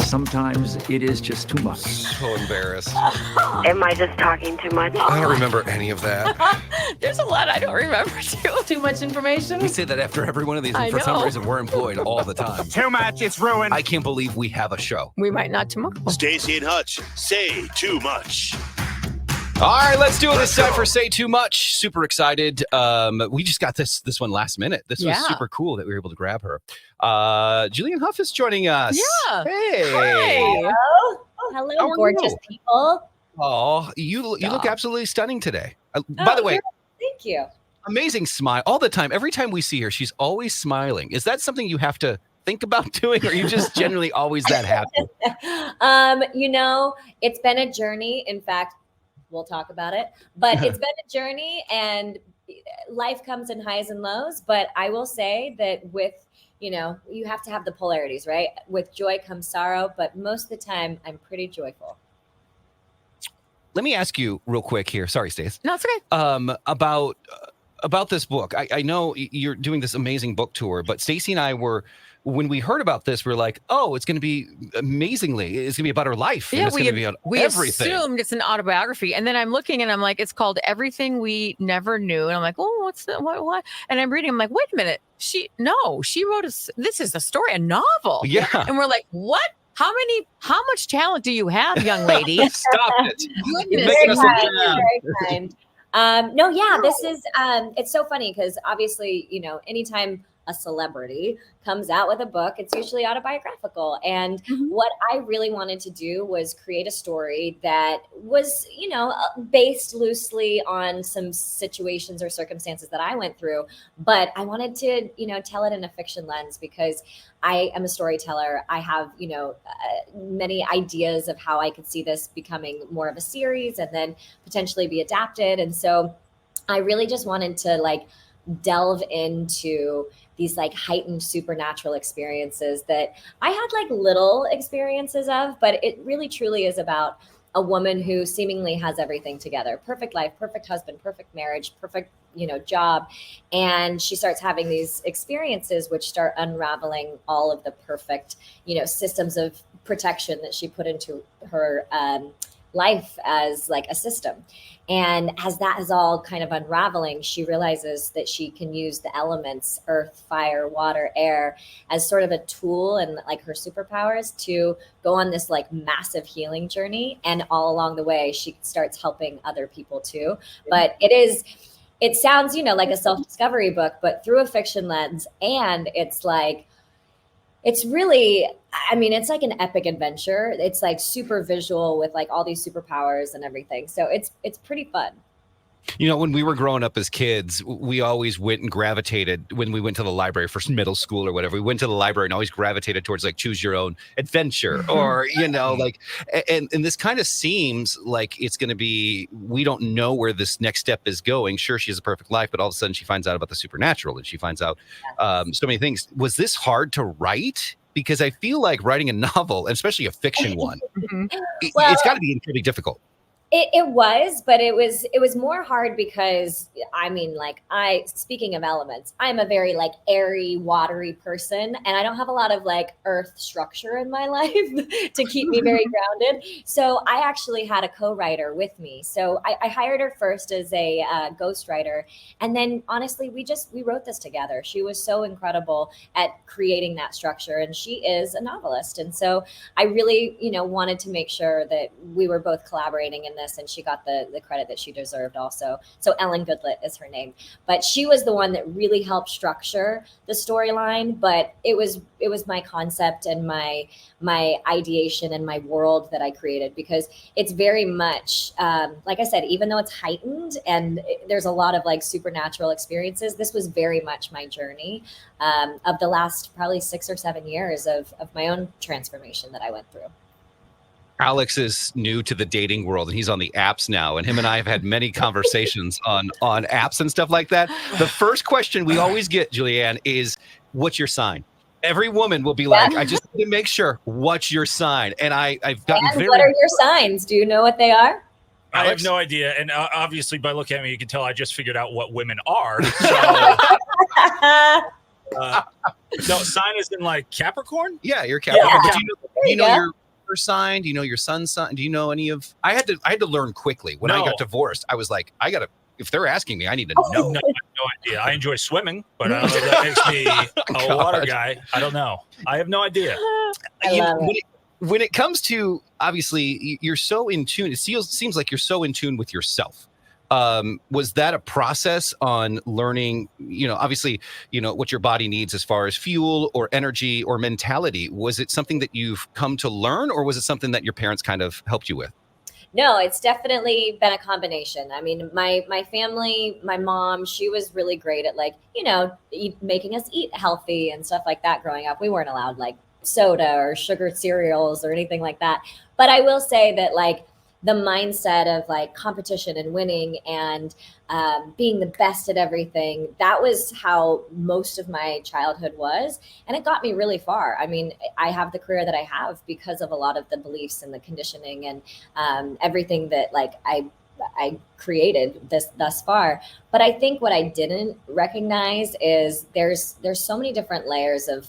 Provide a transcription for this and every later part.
sometimes it is just too much. So embarrassed. Am I just talking too much? I don't remember any of that. There's a lot I don't remember, too. Too much information. We say that after every one of these, I and for some know. reason, we're employed all the time. Too much, it's ruined. I can't believe we have a show. We might not tomorrow. Staci and Hutch say too much. All right, let's do it. It's time for Say Too Much. Super excited. We just got this one last minute. This was super cool that we were able to grab her. Julianne Hough is joining us. Yeah. Hey. Hi. Hello, gorgeous people. Oh, you look absolutely stunning today. By the way, thank you. Amazing smile all the time. Every time we see her, she's always smiling. Is that something you have to think about doing, or are you just generally always that happy? It's been a journey. In fact, we'll talk about it, but it's been a journey, and life comes in highs and lows. But I will say that with, you have to have the polarities, right? With joy comes sorrow, but most of the time I'm pretty joyful. Let me ask you real quick here. Sorry, Stace. No, it's okay. About this book. I know you're doing this amazing book tour, but Staci and I when we heard about this, we're like, oh, it's going to be amazingly. It's going to be about her life. Yeah, it's going to be on we everything. assumed it's an autobiography, and then I'm looking and I'm like, it's called Everything We Never Knew, and I'm like, oh, what's that? What? And I'm reading. I'm like, wait a minute. She wrote this is a story, a novel. Yeah. And we're like, what? How much talent do you have, young lady? Stop it. Goodness. Very kind. This is, it's so funny because obviously, anytime a celebrity comes out with a book, it's usually autobiographical. And what I really wanted to do was create a story that was, based loosely on some situations or circumstances that I went through. But I wanted to, tell it in a fiction lens because I am a storyteller. I have, many ideas of how I could see this becoming more of a series and then potentially be adapted. And so I really just wanted to delve into these heightened supernatural experiences that I had little experiences of, but it really truly is about a woman who seemingly has everything together. Perfect life, perfect husband, perfect marriage, perfect, job. And she starts having these experiences which start unraveling all of the perfect, systems of protection that she put into her life as a system. And as that is all kind of unraveling, she realizes that she can use the elements, earth, fire, water, air, as sort of a tool and her superpowers to go on this massive healing journey. And all along the way, she starts helping other people too. But it sounds, like a self-discovery book, but through a fiction lens. And it's really, it's like an epic adventure. It's super visual with all these superpowers and everything. So it's pretty fun. When we were growing up as kids, we always went and gravitated when we went to the library for middle school or whatever. We went to the library and always gravitated towards choose your own adventure or, and this kind of seems like it's going to be, we don't know where this next step is going. Sure, she has a perfect life, but all of a sudden she finds out about the supernatural and she finds out so many things. Was this hard to write? Because I feel like writing a novel, especially a fiction one, it's got to be incredibly difficult. It was, but it was more hard because speaking of elements, I'm a very airy, watery person, and I don't have a lot of earth structure in my life to keep me very grounded. So I actually had a co-writer with me. So I hired her first as a ghostwriter, and then honestly, we wrote this together. She was so incredible at creating that structure, and she is a novelist, and so I really wanted to make sure that we were both collaborating in this, and she got the credit that she deserved also. So Ellen Goodlett is her name, but she was the one that really helped structure the storyline. But it was my concept and my ideation and my world that I created, because it's very much like I said, even though it's heightened and there's a lot of supernatural experiences, this was very much my journey of the last probably 6 or 7 years of my own transformation that I went through. Alex is new to the dating world and he's on the apps now. And him and I have had many conversations on apps and stuff like that. The first question we always get, Julianne, is what's your sign? Every woman will be like, I just need to make sure, what's your sign? And I've gotten very... What are your signs? Do you know what they are? I have no idea. And obviously by looking at me, you can tell I just figured out what women are. So No, sign is in like Capricorn. Yeah, you're Capricorn. Yeah. But do you know your sign? Do you know your sun's sign? Do you know any of? I had to learn quickly when I got divorced. I was like, I gotta. If they're asking me, I need to know. No, I have no idea. I enjoy swimming, but I don't know if that makes me a water guy. I don't know. I have no idea. When it comes to, obviously, you're so in tune. It seems like you're so in tune with yourself. Was that a process on learning, obviously, what your body needs as far as fuel or energy or mentality? Was it something that you've come to learn, or was it something that your parents kind of helped you with? No, it's definitely been a combination. I mean, my family, my mom, she was really great at making us eat healthy and stuff like that growing up. We weren't allowed like soda or sugar cereals or anything like that. But I will say that the mindset of like competition and winning and being the best at everything, that was how most of my childhood was. And it got me really far. I mean, I have the career that I have because of a lot of the beliefs and the conditioning and everything that I created thus far. But I think what I didn't recognize is there's so many different layers of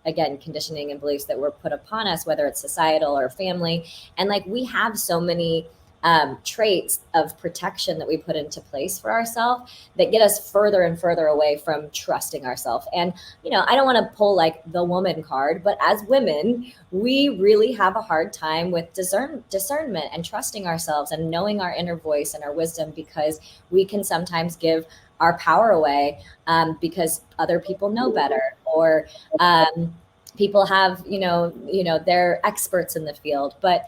again, conditioning and beliefs that were put upon us, whether it's societal or family. And we have so many traits of protection that we put into place for ourselves that get us further and further away from trusting ourselves. And, I don't want to pull the woman card, but as women, we really have a hard time with discernment and trusting ourselves and knowing our inner voice and our wisdom, because we can sometimes give our power away because other people know better, or people have, they're experts in the field. But,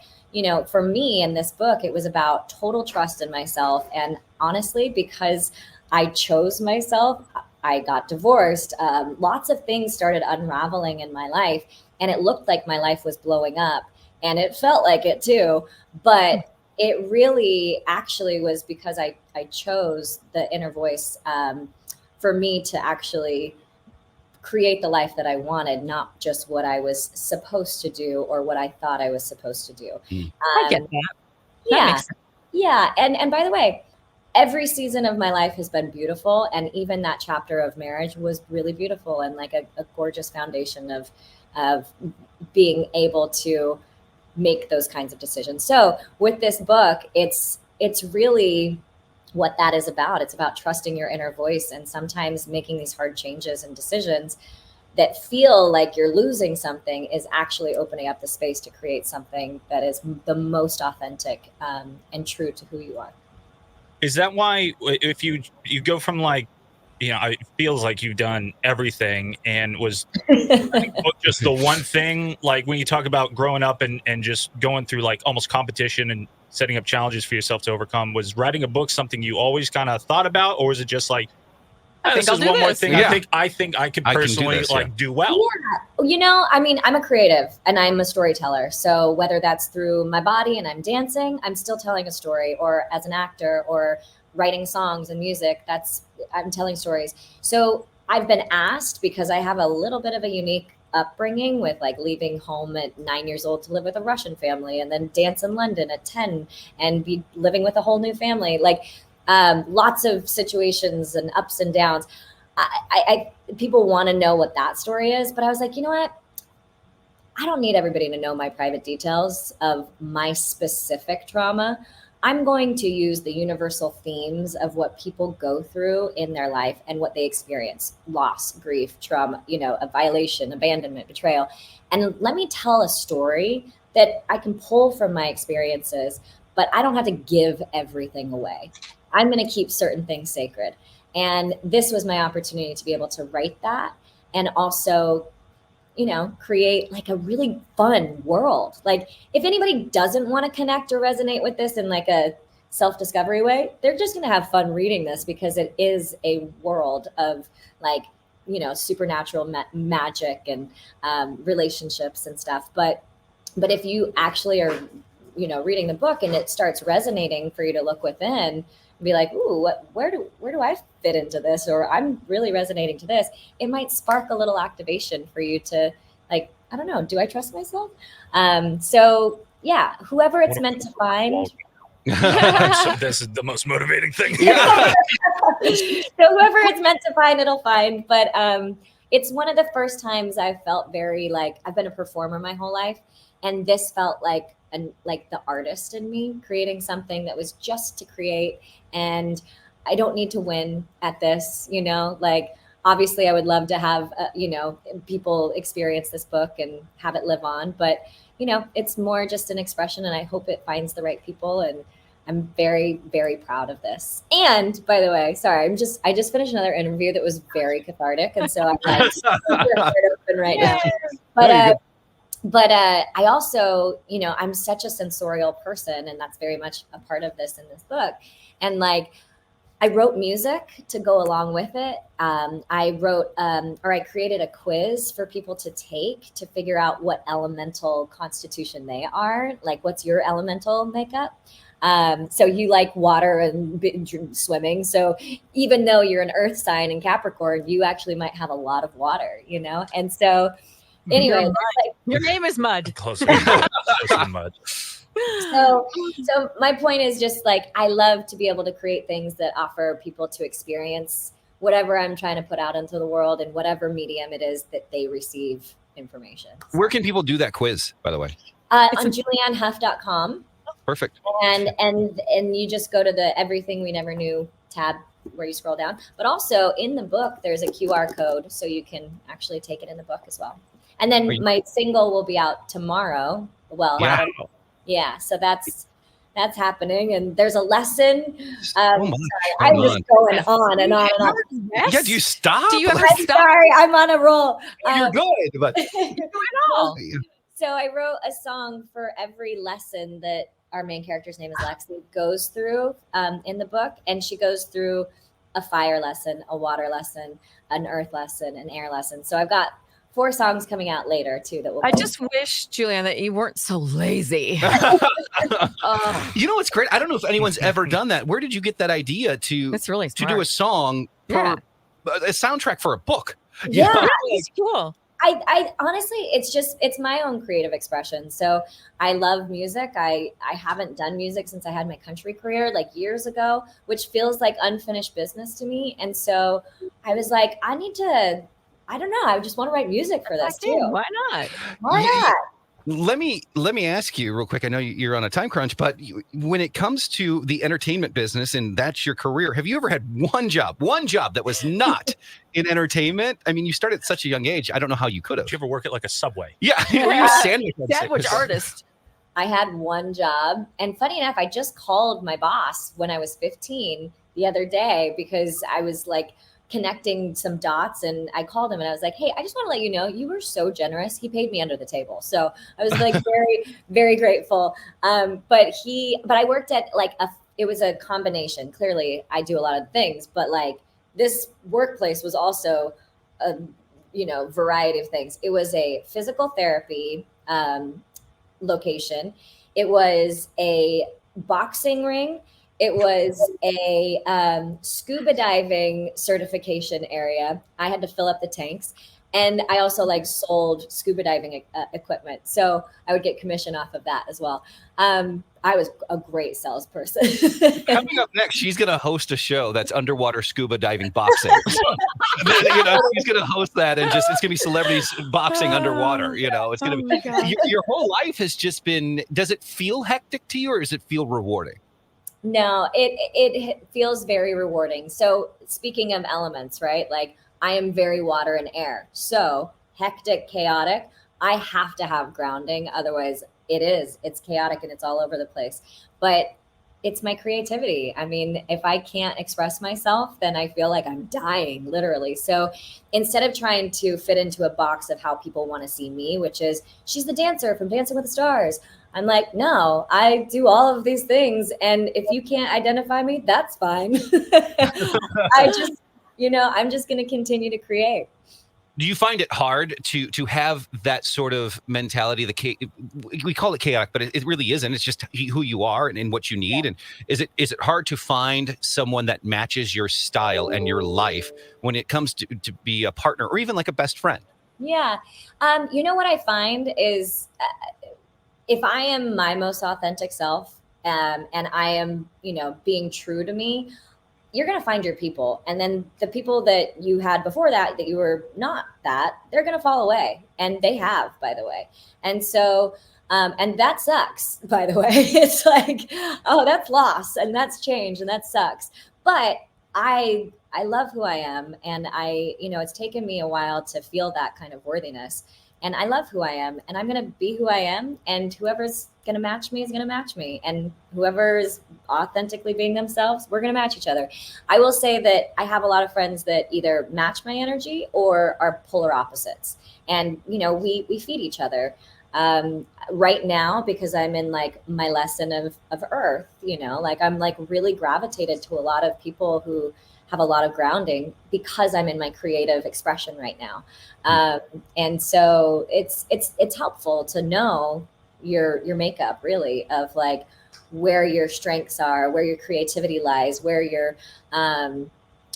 for me in this book, it was about total trust in myself. And honestly, because I chose myself, I got divorced. Lots of things started unraveling in my life, and it looked like my life was blowing up, and it felt like it too. But it really actually was because I chose the inner voice for me to actually create the life that I wanted, not just what I was supposed to do or what I thought I was supposed to do. I get that. Yeah. Yeah. And by the way, every season of my life has been beautiful. And even that chapter of marriage was really beautiful and a gorgeous foundation of being able to make those kinds of decisions. So with this book, it's really what that is about. It's about trusting your inner voice and sometimes making these hard changes and decisions that feel like you're losing something is actually opening up the space to create something that is the most authentic and true to who you are. Is that why if you go from it feels like you've done everything and was just the one thing, when you talk about growing up and just going through almost competition and setting up challenges for yourself to overcome, was writing a book something you always kind of thought about, or was it just this is one more thing? Yeah. I think I could personally do well. Yeah. I mean, I'm a creative and I'm a storyteller. So whether that's through my body and I'm dancing, I'm still telling a story, or as an actor or writing songs and music, I'm telling stories. So I've been asked, because I have a little bit of a unique upbringing with leaving home at 9 years old to live with a Russian family and then dance in London at 10 and be living with a whole new family. Lots of situations and ups and downs. I people want to know what that story is, but I was like, you know what? I don't need everybody to know my private details of my specific trauma. I'm going to use the universal themes of what people go through in their life and what they experience: loss, grief, trauma, a violation, abandonment, betrayal. And let me tell a story that I can pull from my experiences, but I don't have to give everything away. I'm going to keep certain things sacred. And this was my opportunity to be able to write that and also, create a really fun world. If anybody doesn't want to connect or resonate with this in a self-discovery way, they're just going to have fun reading this, because it is a world of supernatural magic and relationships and stuff. But if you actually are, reading the book and it starts resonating for you to look within, be like, ooh, where do I fit into this? Or I'm really resonating to this. It might spark a little activation for you to I don't know, do I trust myself? So yeah, whoever it's meant to find. So this is the most motivating thing. So whoever it's meant to find, it'll find. But it's one of the first times I felt very like I've been a performer my whole life, and this felt like like the artist in me creating something that was just to create, and I don't need to win at this, like obviously I would love to have people experience this book and have it live on, but it's more just an expression, and I hope it finds the right people, and I'm very, very proud of this. And by the way, sorry, I just finished another interview that was very cathartic, and so I'm like super heart open right now. But I also, I'm such a sensorial person, and that's very much a part of this in this book. And like, I wrote music to go along with it. I created a quiz for people to take to figure out what elemental constitution they are. Like, what's your elemental makeup? So you like water and swimming. So even though you're an earth sign in Capricorn, you actually might have a lot of water, And so anyway, your name is Mud. Closer to Mud. So my point is just like, I love to be able to create things that offer people to experience whatever I'm trying to put out into the world, and whatever medium it is that they receive information. Where can people do that quiz, by the way? On juliannehough.com. Perfect. And you just go to the Everything We Never Knew tab where you scroll down. But also in the book, there's a QR code, so you can actually take it in the book as well. And then my single will be out tomorrow. Well, yeah, so that's happening, and there's a lesson. I'm just going on and on and on. Yeah, do you stop? Do you ever I'm stop? sorry, I'm on a roll. You're good, but So I wrote a song for every lesson that our main character's name is Lexi goes through in the book, and she goes through a fire lesson, a water lesson, an earth lesson, an air lesson. So I've got 4 songs coming out later too that will. I just wish, Julianne, that you weren't so lazy. You know what's great? I don't know if anyone's ever done that. Where did you get that idea to That's really to do a song for a soundtrack for a book? Yeah, it's cool. I honestly, it's my own creative expression. So I love music. I haven't done music since I had my country career like years ago, which feels like unfinished business to me. And so I was like, I don't know. I just want to write music for this too. Why not? Why not? Let me ask you real quick. I know you're on a time crunch, but when it comes to the entertainment business and that's your career, have you ever had one job that was not in entertainment? I mean, you started at such a young age. I don't know how you could have. Did you ever work at like a Subway? Yeah, were you a sandwich artist? I had one job, and funny enough, I just called my boss when I was 15 the other day because I was like connecting some dots, and I called him and I was like, hey, I just want to let you know you were so generous. He paid me under the table. So I was like very, very grateful. But I worked at like it was a combination. Clearly I do a lot of things, but like this workplace was also a, variety of things. It was a physical therapy location. It was a boxing ring. It was a scuba diving certification area. I had to fill up the tanks. And I also sold scuba diving equipment. So I would get commission off of that as well. I was a great salesperson. Coming up next, she's going to host a show that's underwater scuba diving boxing. She's going to host that, and it's going to be celebrities boxing underwater. It's going to be your whole life has just been. Does it feel hectic to you, or does it feel rewarding? No, it feels very rewarding. So speaking of elements, right? Like I am very water and air. So hectic, chaotic. I have to have grounding. Otherwise it's chaotic and it's all over the place. But it's my creativity. I mean, if I can't express myself, then I feel like I'm dying, literally. So instead of trying to fit into a box of how people want to see me, which is she's the dancer from Dancing with the Stars, I'm like, no, I do all of these things. And if you can't identify me, that's fine. I'm just going to continue to create. Do you find it hard to have that sort of mentality? We call it chaotic, but it really isn't. It's just who you are and what you need. Yeah. And is it hard to find someone that matches your style and your life when it comes to be a partner or even like a best friend? Yeah. What I find is if I am my most authentic self and I am, being true to me, you're going to find your people. And then the people that you had before that you were not that, they're going to fall away. And they have, by the way. And so, and that sucks, by the way. It's like, oh, that's loss and that's change and that sucks. But I love who I am. And it's taken me a while to feel that kind of worthiness. And I love who I am, and I'm going to be who I am. And whoever's going to match me is going to match me. And whoever's authentically being themselves, we're going to match each other. I will say that I have a lot of friends that either match my energy or are polar opposites. And, we feed each other. Right now, because I'm in like my lesson of earth, I'm like really gravitated to a lot of people who have a lot of grounding because I'm in my creative expression right now. And so it's helpful to know your makeup really of like where your strengths are, where your creativity lies, where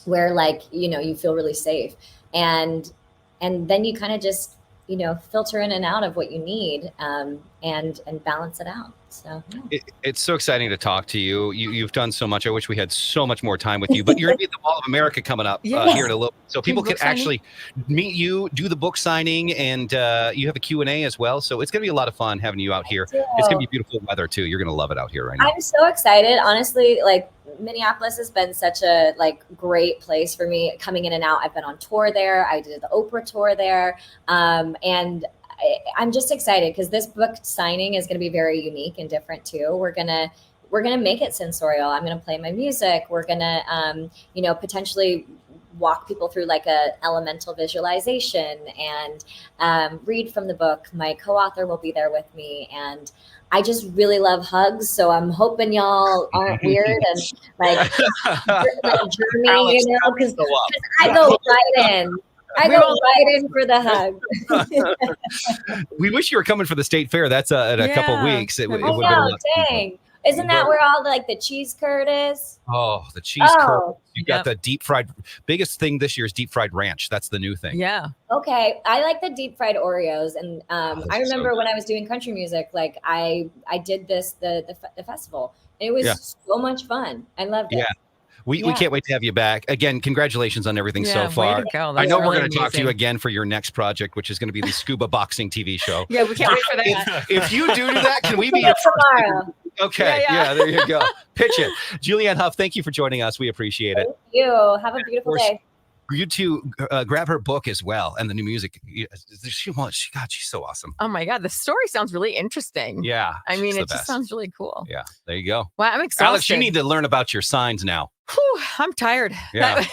where like, you feel really safe. And then you kind of just, filter in and out of what you need, and balance it out. So it's so exciting to talk to you. You've done so much. I wish we had so much more time with you, but you're going to be at the Mall of America coming up here in a little, so people can actually meet you, do the book signing, and you have a Q&A as well. So it's going to be a lot of fun having you out here. It's going to be beautiful weather too. You're going to love it out here right now. I'm so excited. Honestly, like Minneapolis has been such a like great place for me coming in and out. I've been on tour there. I did the Oprah tour there. And I'm just excited because this book signing is going to be very unique and different too. We're gonna make it sensorial. I'm gonna play my music. We're gonna potentially walk people through like a elemental visualization and read from the book. My co-author will be there with me, and I just really love hugs. So I'm hoping y'all aren't weird and like Jeremy, because I go right in. I go right in for the hug. We wish you were coming for the state fair. That's in a couple of weeks. It would have been a lot dang. Isn't that where all like the cheese curd is? Oh, the cheese curd. You got the deep fried. Biggest thing this year is deep fried ranch. That's the new thing. Yeah. Okay. I like the deep fried Oreos. And I remember when I was doing country music, like I did the festival. It was so much fun. I loved it. Yeah. We can't wait to have you back. Again, congratulations on everything so far. Way to go. I know really we're going to talk to you again for your next project, which is going to be the scuba boxing TV show. Yeah, we can't wait for that. If you do that, can we be your tomorrow? Okay, yeah, there you go. Pitch it. Julianne Hough, thank you for joining us. We appreciate it. Thank you. Have a beautiful day. You two grab her book as well and the new music. God, she's so awesome. Oh my God, the story sounds really interesting. Yeah. I mean, it just sounds really cool. Yeah, there you go. Wow, I'm exhausted. Alex, you need to learn about your signs now. Whew, I'm tired. Yeah.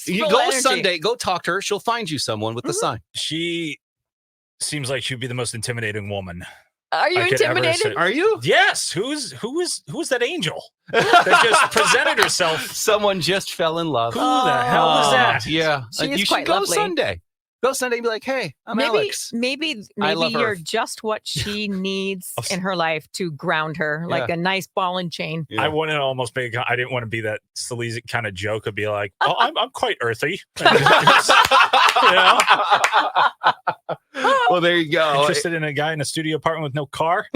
You go Sunday, go talk to her. She'll find you someone with the sign. She seems like she'd be the most intimidating woman. Are you intimidated? Are you? Yes. Who is that angel that just presented herself? Someone just fell in love. Who the hell was that? Yeah. You should go lovely. Sunday. Go Sunday and be like, hey, I'm Alex. Maybe love you're Earth. just what she needs in her life to ground her, like a nice ball and chain. Yeah. I wanted to almost make. I didn't want to be that sleazy kind of joke. I'd be like, oh, I'm quite earthy. Well, there you go. Interested in a guy in a studio apartment with no car.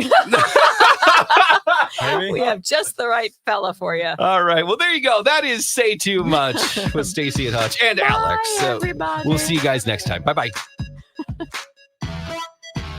We have just the right fella for you. All right. Well, there you go. That is Say Too Much with Staci and Hutch and Alex. So everybody. we'll see you guys next time. Bye-bye.